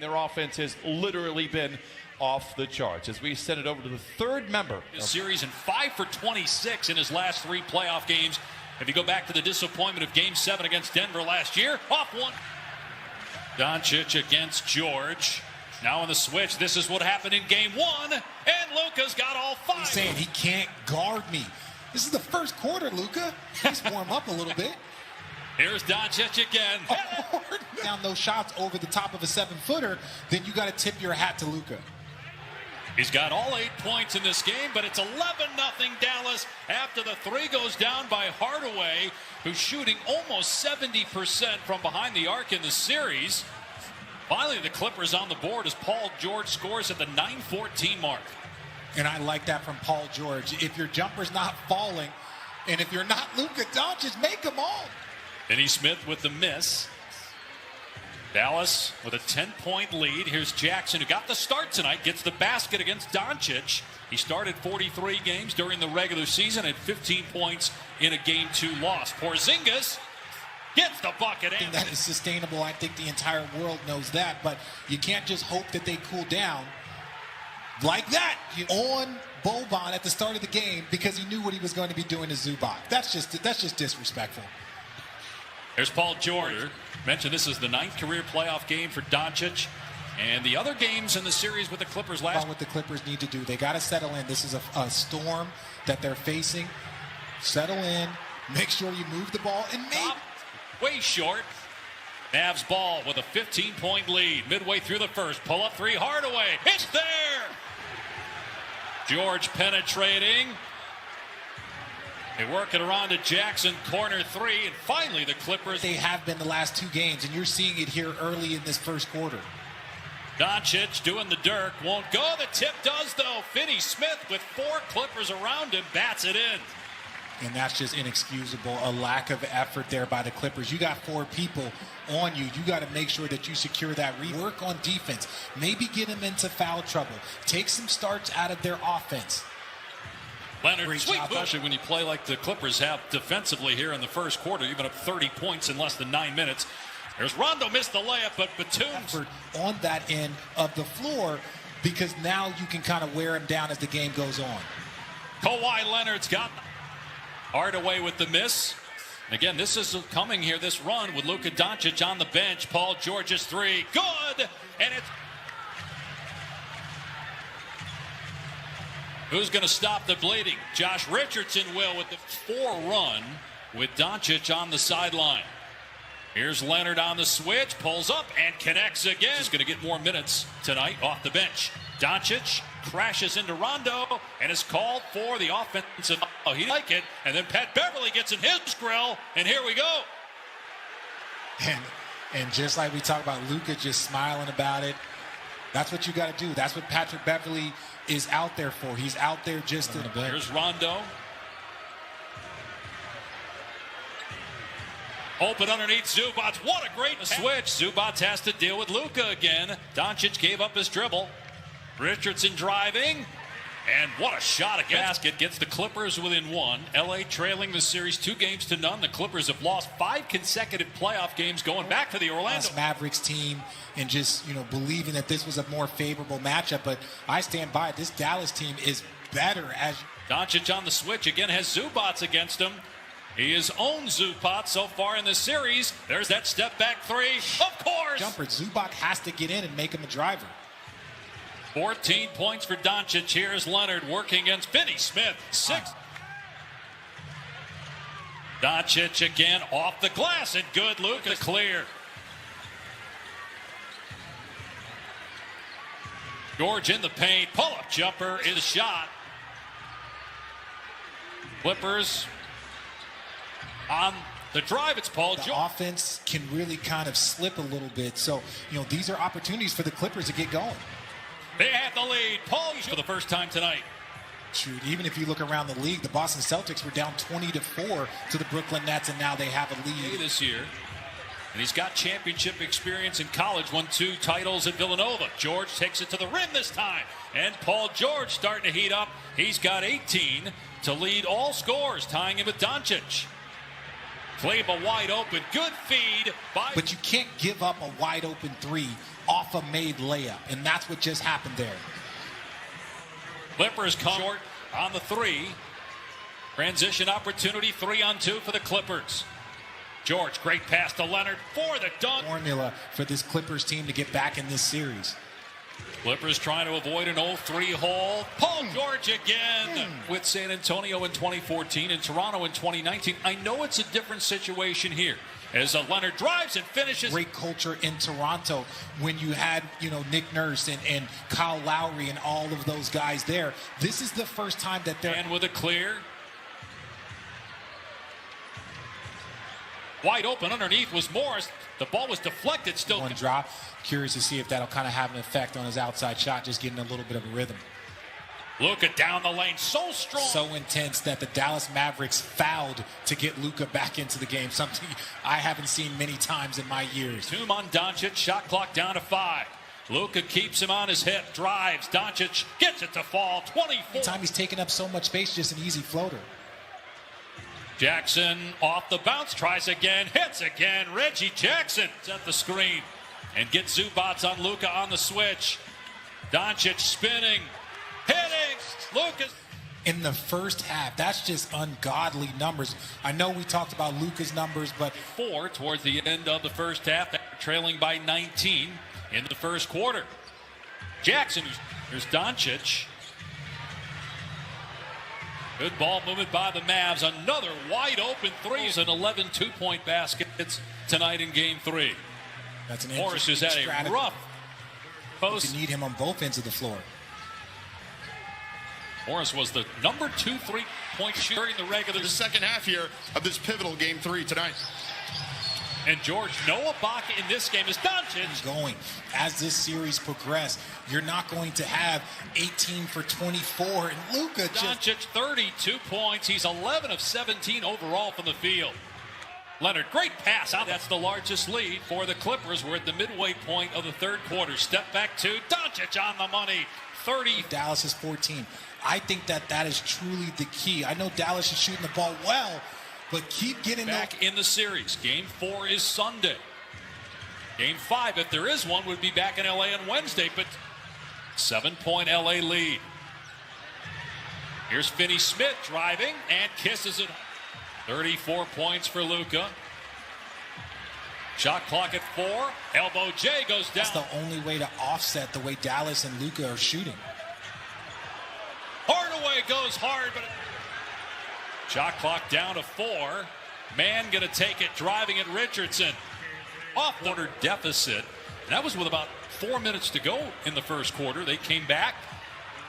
Their offense has literally been off the charts. As we send it over to the third member. His series and 5 for 26 in his last 3 playoff games. If you go back to the disappointment of Game 7 against Denver last year, off one. Doncic against George. Now on the switch, this is what happened in Game 1, and Luka's got all 5. He's saying he can't guard me. This is the first quarter, Luka. He's warm up a little bit. Here's Doncic again. Down those shots over the top of a 7-footer, then you got to tip your hat to Luka. He's got all 8 points in this game, but it's 11-0 Dallas after the 3 goes down by Hardaway, who's shooting almost 70% from behind the arc in the series. Finally, the Clippers on the board as Paul George scores at the 9:14 mark. And I like that from Paul George. If your jumper's not falling, and if you're not Luka Doncic, make them all. Finney Smith with the miss. Dallas with a 10-point lead. Here's Jackson, who got the start tonight, gets the basket against Doncic. He started 43 games during the regular season at 15 points in a Game 2 loss. Porzingis gets the bucket. I think that is sustainable. I think the entire world knows that, but you can't just hope that they cool down like that. You on Boban at the start of the game because he knew what he was going to be doing to Zubac. That's just disrespectful. There's Paul George. Mentioned this is the 9th career playoff game for Doncic. And the other games in the series with the Clippers last. What the Clippers need to do, they got to settle in. This is a storm that they're facing. Settle in. Make sure you move the ball. And maybe way short. Mavs ball with a 15-point lead. Midway through the first. Pull up 3 Hardaway. It's there. George penetrating. They work it around to Jackson, corner 3, and finally the Clippers. They have been the last 2 games, and you're seeing it here early in this first quarter. Doncic doing the Dirk, won't go. The tip does, though. Finney Smith with 4 Clippers around him, bats it in. And that's just inexcusable, a lack of effort there by the Clippers. You got 4 people on you. You got to make sure that you secure that. Work on defense. Maybe get them into foul trouble. Take some starts out of their offense. Leonard, sweet move. Especially when you play like the Clippers have defensively here in the first quarter. You've been up 30 points in less than 9 minutes. There's Rondo, missed the layup, but Batum on that end of the floor because now you can kind of wear him down as the game goes on. Kawhi Leonard's got Hardaway with the miss. Again, this is coming here, this run with Luka Doncic on the bench. Paul George's 3, good, and it's. Who's going to stop the bleeding? Josh Richardson will with the 4 run with Doncic on the sideline. Here's Leonard on the switch, pulls up and connects again. He's going to get more minutes tonight off the bench. Doncic crashes into Rondo and is called for the offensive. Oh, he like it. And then Pat Beverly gets in his grill, and here we go. And just like we talk about Luka just smiling about it, that's what you got to do. That's what Patrick Beverly is out there for. He's out there just to. Here's Rondo. Open underneath Zubac. What a great switch. Zubac has to deal with Luka again. Doncic gave up his dribble. Richardson driving. And what a shot against basket. Gets the Clippers within 1. LA trailing the series 2-0. The Clippers have lost 5 consecutive playoff games going back to the Orlando Mavericks team and just, believing that this was a more favorable matchup. But I stand by it. This Dallas team is better as. Doncic on the switch again has Zubac against him. He has owned Zubac so far in the series. There's that step back 3. Of course. Jumper. Zubac has to get in and make him a driver. 14 points for Doncic. Here's Leonard working against Finney Smith. 6. Doncic again off the glass, and good. Luka clear. George in the paint. Pull-up jumper is shot. Clippers on the drive. It's Paul George. The offense can really kind of slip a little bit. So, these are opportunities for the Clippers to get going. They have the lead. Paul for the first time tonight. Shoot, even if you look around the league, the Boston Celtics were down 20-4 to the Brooklyn Nets, and now they have a lead this year. And he's got championship experience in college. Won 2 titles at Villanova. George takes it to the rim this time. And Paul George starting to heat up. He's got 18 to lead all scores, tying him with Doncic. Kleber wide open. Good feed. But you can't give up a wide open three off a made layup. And that's what just happened there. Clippers come short on the three. Transition opportunity, 3-on-2 for the Clippers. George, great pass to Leonard for the dunk. Formula for this Clippers team to get back in this series. Clippers trying to avoid an 0-3 hole. Paul George again with San Antonio in 2014 and Toronto in 2019. I know it's a different situation here as Leonard drives and finishes. Great culture in Toronto when you had, Nick Nurse and Kyle Lowry and all of those guys there. This is the first time that they're... And with a clear. Wide open underneath was Morris. The ball was deflected. Still one drop. Curious to see if that'll kind of have an effect on his outside shot, just getting a little bit of a rhythm. Luka down the lane, so strong. So intense that the Dallas Mavericks fouled to get Luka back into the game, something I haven't seen many times in my years. Tomb on Doncic, shot clock down to 5. Luka keeps him on his hip, drives. Doncic gets it to fall, 24. Anytime he's taking up so much space, just an easy floater. Jackson off the bounce, tries again, hits again. Reggie Jackson at the screen and gets Zubats on Luka on the switch. Doncic spinning, hitting. Luka's in the first half. That's just ungodly numbers. I know we talked about Luka's numbers, but 4 towards the end of the first half, trailing by 19 in the first quarter. Jackson, here's Doncic. Good ball movement by the Mavs. Another wide open threes and 11 two-point baskets tonight in Game 3. That's an Morris is at a strategy. rough post. You need him on both ends of the floor. Morris was the number 2 3-point shooter in the regular. The second half here of this pivotal Game 3 tonight. And George, Noah Ibaka in this game is Doncic. Going as this series progresses, you're not going to have 18 for 24 and Luka Doncic 32 points. He's 11 of 17 overall from the field. Leonard, great pass out. That's the largest lead for the Clippers. We're at the midway point of the third quarter. Step back to Doncic on the money. 30. Dallas is 14. I think that is truly the key. I know Dallas is shooting the ball well, but keep getting back in the series. Game 4 is Sunday. Game 5, if there is one, would be back in LA on Wednesday, but 7-point LA lead. Here's Finney Smith driving and kisses it. 34 points for Luka. Shot clock at 4. Elbow J goes down. That's the only way to offset the way Dallas and Luka are shooting. Hardaway goes hard, but shot clock down to 4. Man gonna take it, driving at Richardson. Off the quarter deficit. And that was with about 4 minutes to go in the first quarter. They came back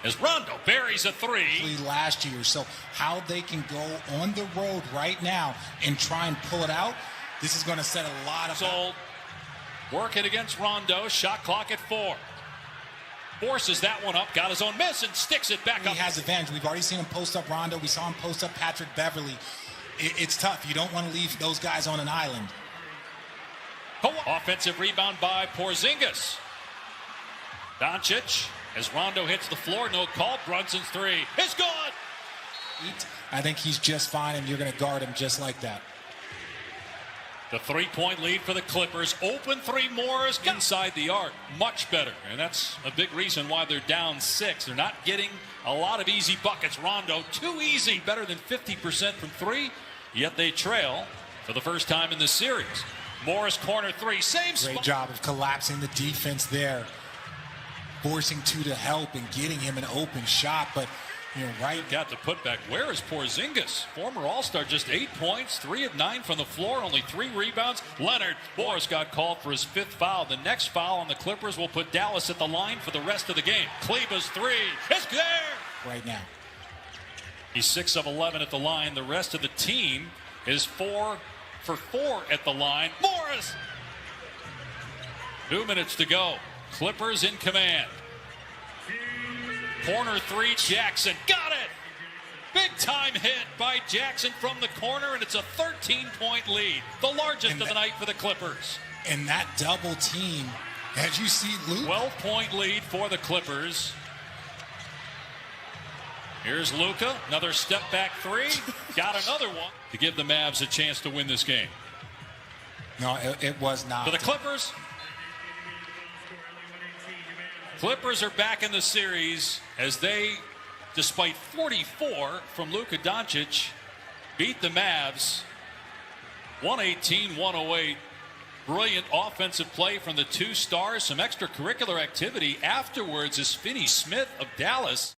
as Rondo buries a 3. Last year, so how they can go on the road right now and try and pull it out, this is going to set a lot of... Sold. Working against Rondo, shot clock at 4. Forces that one up, got his own miss and sticks it back up. He has advantage. We've already seen him post up Rondo. We saw him post up Patrick Beverly. It's tough. You don't want to leave those guys on an island. Offensive rebound by Porzingis. Doncic, as Rondo hits the floor, no call. Brunson's 3 is good. I think he's just fine, and you're going to guard him just like that. The 3-point lead for the Clippers. Open 3 more is inside the arc. Much better. And that's a big reason why they're down 6. They're not getting a lot of easy buckets. Rondo, too easy. Better than 50% from 3. Yet they trail for the first time in this series. Morris corner 3. Same spot. Great job of collapsing the defense there. Forcing 2 to help and getting him an open shot. But, right. Got the putback. Where is Porzingis? Former All-Star, just 8 points, 3 of 9 from the floor, only 3 rebounds. Leonard, Morris got called for his 5th foul. The next foul on the Clippers will put Dallas at the line for the rest of the game. Kleber's 3 is there. Right now. He's 6 of 11 at the line. The rest of the team is 4 for 4 at the line. Morris. 2 minutes to go. Clippers in command. Corner 3, Jackson. Got it! Big time hit by Jackson from the corner, and it's a 13-point lead. The largest of the night for the Clippers. And that double team, as you see Luke. 12-point lead for the Clippers. Here's Luka, another step back three. Got another one to give the Mavs a chance to win this game. No, it was not. For the Clippers. Clippers are back in the series as they, despite 44 from Luka Doncic, beat the Mavs 118-108. Brilliant offensive play from the two stars. Some extracurricular activity afterwards as Finney Smith of Dallas